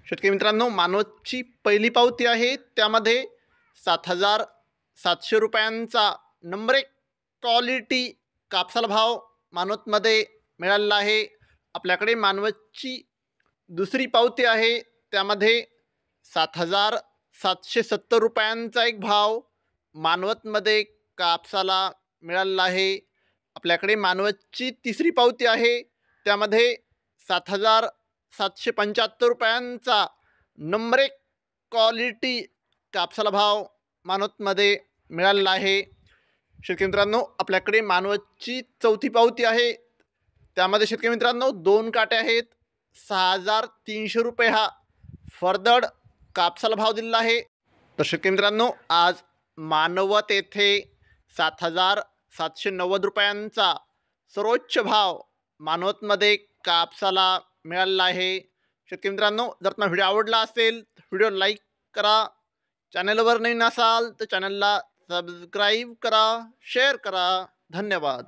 शेतकरी मित्रांनो, मानवतची पहिली पावती आहे, त्यामध्ये 7,700 रुपयांचा नंबर 1 क्वालिटी कापसाला भाव मानवतमध्ये मिळालेला आहे. आपल्याकडे मानवतची दुसरी पावती आहे, त्यामध्ये 7,770 रुपयांचा एक भाव मानवतमध्ये कापसाला मिळालेला आहे. आपल्याकडे मानवतची तिसरी पावती आहे, त्यामध्ये 7,775 रुपयांचा नंबर 1 क्वालिटी कापसाला भाव मानवतमध्ये मिळालेला आहे. शेतकरी मित्रांनो, आपल्याकडे मानवतची चौथी पावती आहे, त्यामध्ये शेतकरी मित्रांनो 2 काटे आहेत. 6,300 रुपये हा फरदड कापसाला भाव दिलेला आहे. तर शेतकरी मित्रांनो, आज मानवत येथे 7,790 रुपयांचा सर्वोच्च भाव मानवतमध्ये कापसाला मिळालेला आहे. शेतकरी मित्रांनो, जर तुम्हाला व्हिडिओ आवडला असेल तर व्हिडिओ लाईक करा, चॅनलवर नवीन असाल तर चॅनलला सबस्क्राईब करा, शेअर करा. धन्यवाद.